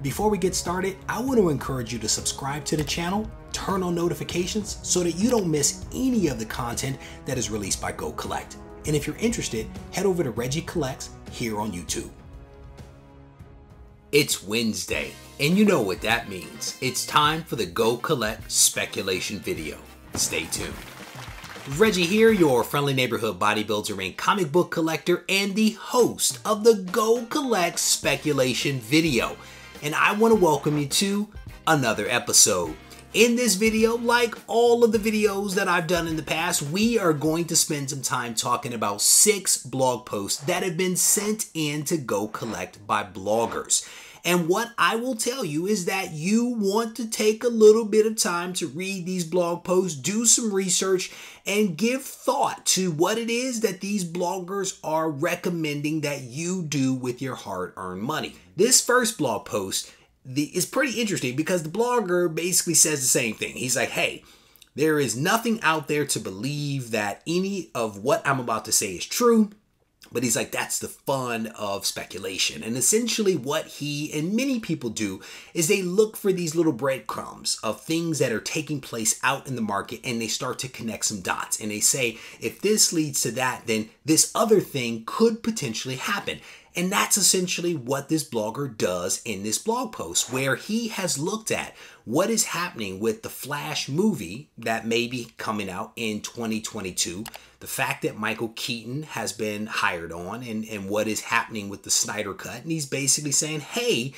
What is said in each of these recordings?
Before we get started, I want to encourage you to subscribe to the channel, turn on notifications so that you don't miss any of the content that is released by Go Collect. And if you're interested, head over to Regie Collects here on YouTube. It's Wednesday, and you know what that means. It's time for the Go Collect speculation video. Stay tuned. Regie here, your friendly neighborhood bodybuilder and comic book collector and the host of the Go Collect speculation video. And I want to welcome you to another episode. In this video, like all of the videos that I've done in the past, we are going to spend some time talking about 6 blog posts that have been sent in to Go Collect by bloggers. And what I will tell you is that you want to take a little bit of time to read these blog posts, do some research, and give thought to what it is that these bloggers are recommending that you do with your hard-earned money. This first blog post is pretty interesting because the blogger basically says the same thing. He's like, hey, there is nothing out there to believe that any of what I'm about to say is true. But he's like, that's the fun of speculation. And essentially what he and many people do is they look for these little breadcrumbs of things that are taking place out in the market, and they start to connect some dots. And they say, if this leads to that, then this other thing could potentially happen. And that's essentially what this blogger does in this blog post, where he has looked at what is happening with the Flash movie that may be coming out in 2022, the fact that Michael Keaton has been hired on, and what is happening with the Snyder Cut. And he's basically saying, hey,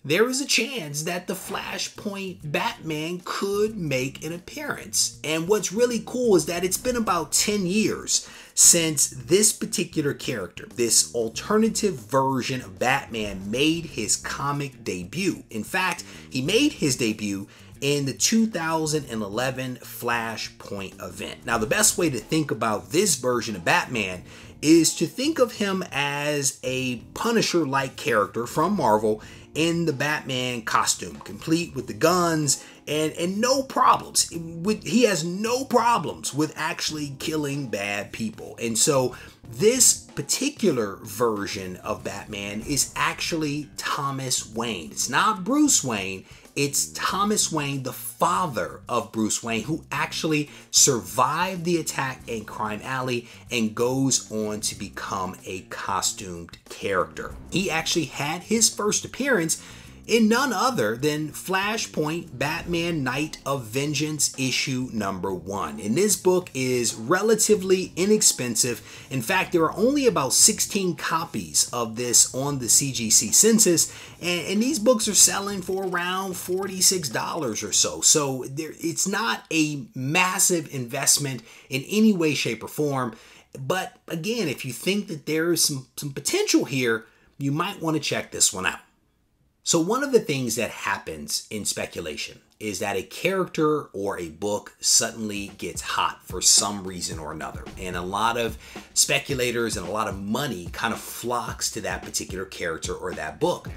there is a chance that the Flashpoint Batman could make an appearance. And what's really cool is that it's been about 10 years since this particular character, this alternative version of Batman, made his comic debut. In fact, he made his debut in the 2011 Flashpoint event. Now, the best way to think about this version of Batman is to think of him as a Punisher-like character from Marvel in the Batman costume, complete with the guns and no problems. He has no problems with actually killing bad people. And so this particular version of Batman is actually Thomas Wayne. It's not Bruce Wayne. It's Thomas Wayne, the father of Bruce Wayne, who actually survived the attack in Crime Alley and goes on to become a costumed character. He actually had his first appearance in none other than Flashpoint Batman Night of Vengeance issue #1. And this book is relatively inexpensive. In fact, there are only about 16 copies of this on the CGC census, and these books are selling for around $46 or so. So it's not a massive investment in any way, shape, or form. But again, if you think that there is some potential here, you might want to check this one out. So one of the things that happens in speculation is that a character or a book suddenly gets hot for some reason or another. And a lot of speculators and a lot of money kind of flocks to that particular character or that book.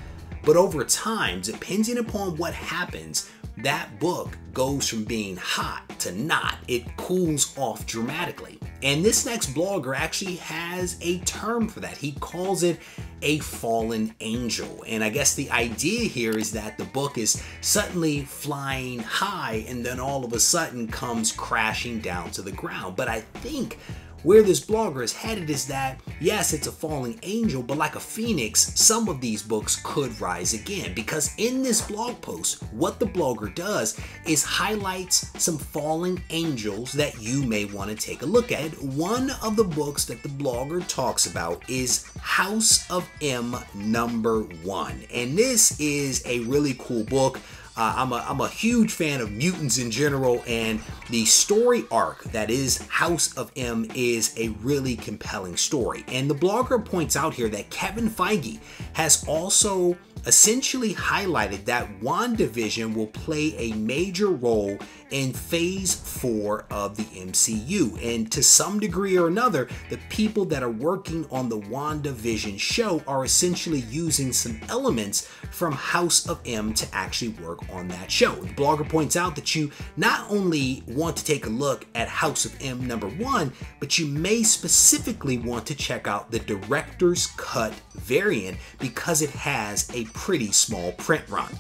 But over time, depending upon what happens, that book goes from being hot to not. It cools off dramatically. And this next blogger actually has a term for that. He calls it a fallen angel. And I guess the idea here is that the book is suddenly flying high and then all of a sudden comes crashing down to the ground. But I think where this blogger is headed is that, yes, it's a falling angel, but like a phoenix, some of these books could rise again. Because in this blog post, what the blogger does is highlights some fallen angels that you may want to take a look at. One of the books that the blogger talks about is House of M #1. And this is a really cool book. I'm a huge fan of mutants in general, and the story arc that is House of M is a really compelling story. And the blogger points out here that Kevin Feige has also essentially highlighted that WandaVision will play a major role in Phase 4 of the MCU. And to some degree or another, the people that are working on the WandaVision show are essentially using some elements from House of M to actually work on that show. The blogger points out that you not only want to take a look at House of M #1, but you may specifically want to check out the director's cut variant because it has a pretty small print run.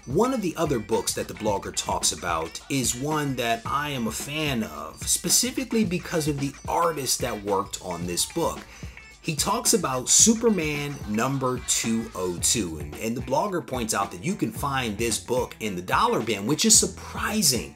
One of the other books that the blogger talks about is one that I am a fan of, specifically because of the artist that worked on this book. He talks about Superman number 202, and the blogger points out that you can find this book in the dollar bin, which is surprising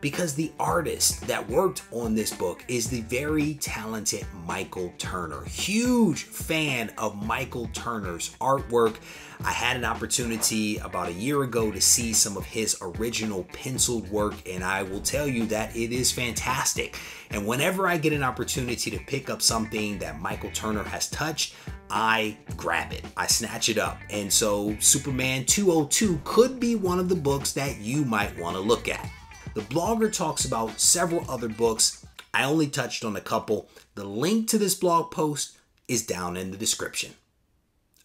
because the artist that worked on this book is the very talented Michael Turner. Huge fan of Michael Turner's artwork. I had an opportunity about a year ago to see some of his original penciled work, and I will tell you that it is fantastic. And whenever I get an opportunity to pick up something that Michael Turner has touched, I grab it. I snatch it up. And so Superman 202 could be one of the books that you might want to look at. The blogger talks about several other books. I only touched on a couple. The link to this blog post is down in the description.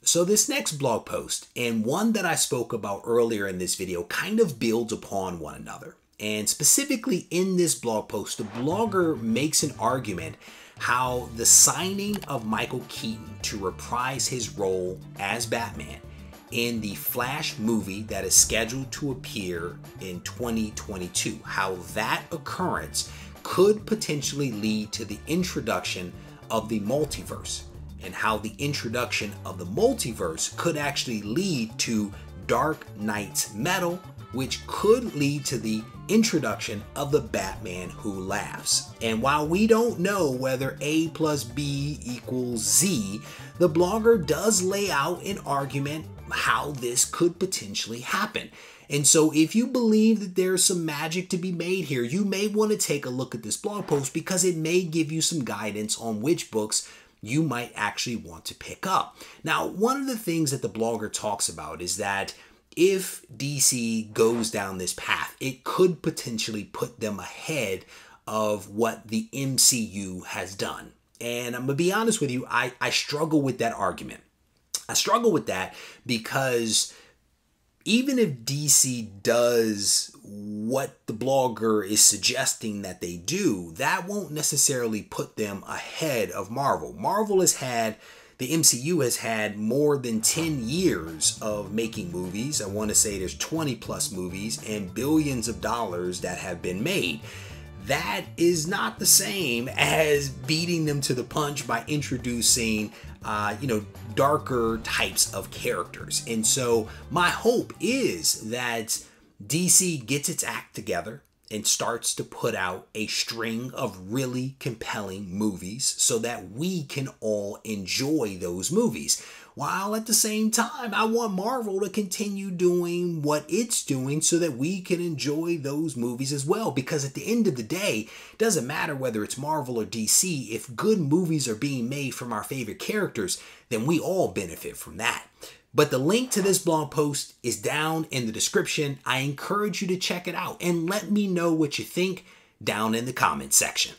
So this next blog post, and one that I spoke about earlier in this video, kind of builds upon one another. And specifically in this blog post, the blogger makes an argument how the signing of Michael Keaton to reprise his role as Batman in the Flash movie that is scheduled to appear in 2022, how that occurrence could potentially lead to the introduction of the multiverse, and how the introduction of the multiverse could actually lead to Dark Knight's Metal, which could lead to the introduction of the Batman Who Laughs. And while we don't know whether A plus B equals Z, the blogger does lay out an argument how this could potentially happen. And so if you believe that there's some magic to be made here, you may want to take a look at this blog post because it may give you some guidance on which books you might actually want to pick up. Now, one of the things that the blogger talks about is that if DC goes down this path, it could potentially put them ahead of what the MCU has done. And I'm going to be honest with you, I struggle with that argument. I struggle with that because even if DC does what the blogger is suggesting that they do, that won't necessarily put them ahead of Marvel. The MCU has had more than 10 years of making movies. I want to say there's 20 plus movies and billions of dollars that have been made. That is not the same as beating them to the punch by introducing darker types of characters. And so my hope is that DC gets its act together and starts to put out a string of really compelling movies so that we can all enjoy those movies. While at the same time, I want Marvel to continue doing what it's doing so that we can enjoy those movies as well. Because at the end of the day, it doesn't matter whether it's Marvel or DC. If good movies are being made from our favorite characters, then we all benefit from that. But the link to this blog post is down in the description. I encourage you to check it out and let me know what you think down in the comment section.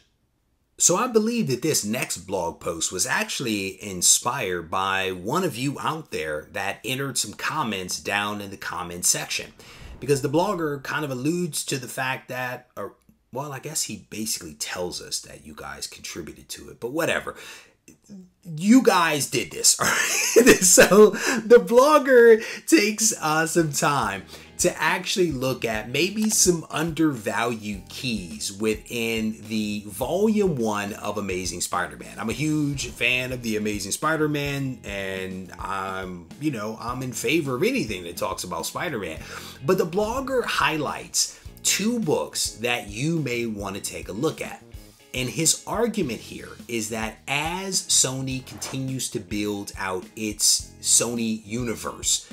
So I believe that this next blog post was actually inspired by one of you out there that entered some comments down in the comment section. Because the blogger kind of alludes to the fact that, I guess he basically tells us that you guys contributed to it, but whatever. You guys did this, all right? So the blogger takes some time to actually look at maybe some undervalued keys within the volume 1 of Amazing Spider-Man. I'm a huge fan of the Amazing Spider-Man, and I'm in favor of anything that talks about Spider-Man. But the blogger highlights 2 books that you may want to take a look at. And his argument here is that as Sony continues to build out its Sony universe,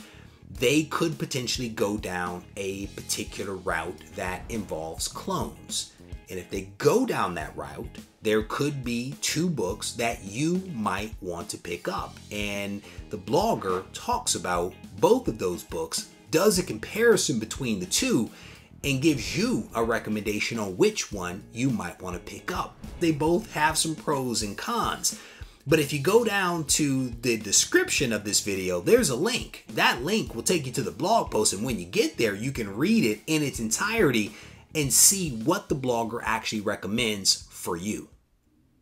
they could potentially go down a particular route that involves clones. And if they go down that route, there could be 2 books that you might want to pick up. And the blogger talks about both of those books, does a comparison between the 2, and gives you a recommendation on which one you might want to pick up. They both have some pros and cons. But if you go down to the description of this video, there's a link. That link will take you to the blog post, and when you get there, you can read it in its entirety and see what the blogger actually recommends for you.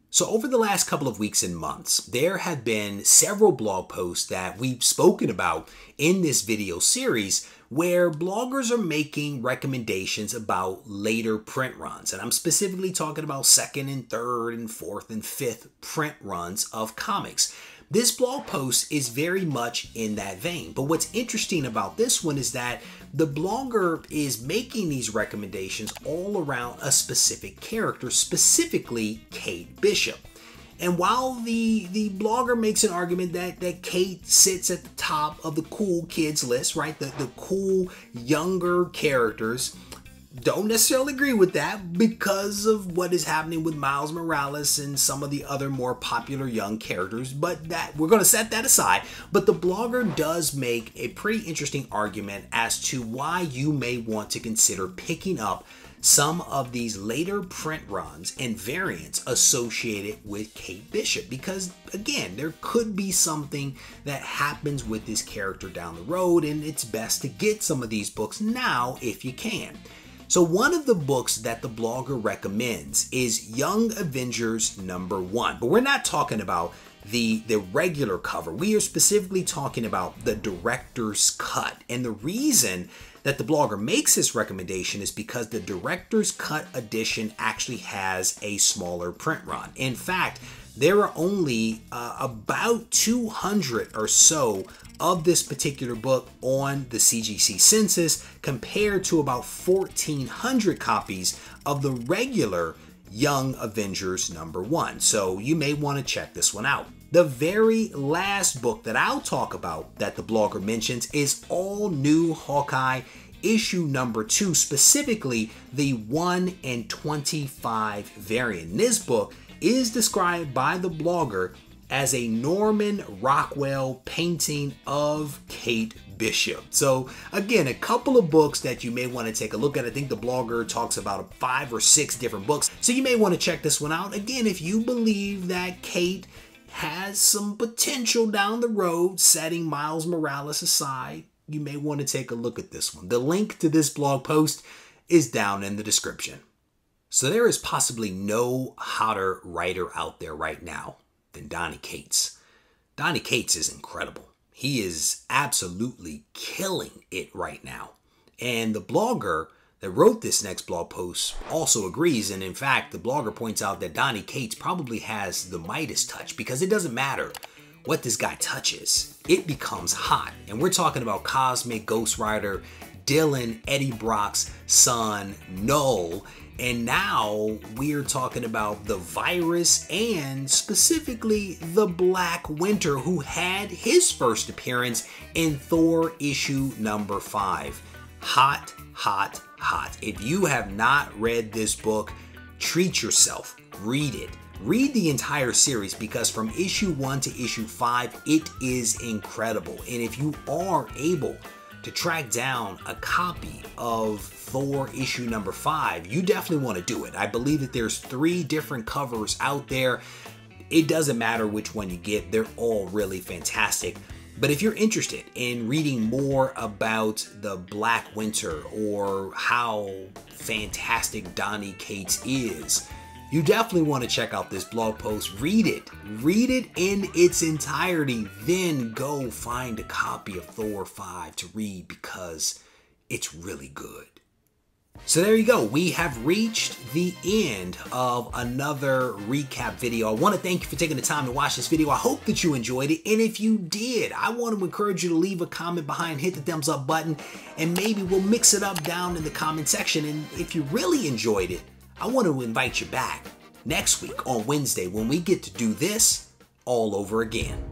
So over the last couple of weeks and months, there have been several blog posts that we've spoken about in this video series where bloggers are making recommendations about later print runs. And I'm specifically talking about second and third and fourth and fifth print runs of comics. This blog post is very much in that vein. But what's interesting about this one is that the blogger is making these recommendations all around a specific character, specifically Kate Bishop. And while the blogger makes an argument that Kate sits at the top of the cool kids list, right? The cool younger characters, don't necessarily agree with that because of what is happening with Miles Morales and some of the other more popular young characters, but that we're going to set that aside. But the blogger does make a pretty interesting argument as to why you may want to consider picking up some of these later print runs and variants associated with Kate Bishop, because again, there could be something that happens with this character down the road, and it's best to get some of these books now if you can. So one of the books that the blogger recommends is Young Avengers #1, but we're not talking about the regular cover. We are specifically talking about the director's cut. And the reason that the blogger makes this recommendation is because the director's cut edition actually has a smaller print run. In fact, there are only about 200 or so of this particular book on the CGC census compared to about 1,400 copies of the regular Young Avengers #1. So you may want to check this one out. The very last book that I'll talk about that the blogger mentions is All New Hawkeye issue #2, specifically the 1/25 variant. This book is described by the blogger as a Norman Rockwell painting of Kate Bishop. So again, a couple of books that you may want to take a look at. I think the blogger talks about 5 or 6 different books. So you may want to check this one out. Again, if you believe that Kate has some potential down the road, setting Miles Morales aside, you may want to take a look at this one. The link to this blog post is down in the description. So there is possibly no hotter writer out there right now than Donny Cates. Donny Cates is incredible. He is absolutely killing it right now. And the blogger that wrote this next blog post also agrees. And in fact, the blogger points out that Donny Cates probably has the Midas touch, because it doesn't matter what this guy touches, it becomes hot. And we're talking about Cosmic Ghost Rider, Dylan, Eddie Brock's son, Null. And now we're talking about the Virus and specifically the Black Winter, who had his first appearance in Thor issue #5. Hot, hot, hot. If you have not read this book, treat yourself. Read it. Read the entire series, because from issue 1 to issue 5, it is incredible. And if you are able to track down a copy of Thor issue #5, you definitely want to do it. I believe that there's 3 different covers out there. It doesn't matter which one you get. They're all really fantastic. But if you're interested in reading more about the Black Winter or how fantastic Donny Cates is, you definitely want to check out this blog post. Read it. Read it in its entirety. Then go find a copy of Thor 5 to read, because it's really good. So there you go. We have reached the end of another recap video. I want to thank you for taking the time to watch this video. I hope that you enjoyed it. And if you did, I want to encourage you to leave a comment behind, hit the thumbs up button, and maybe we'll mix it up down in the comment section. And if you really enjoyed it, I want to invite you back next week on Wednesday when we get to do this all over again.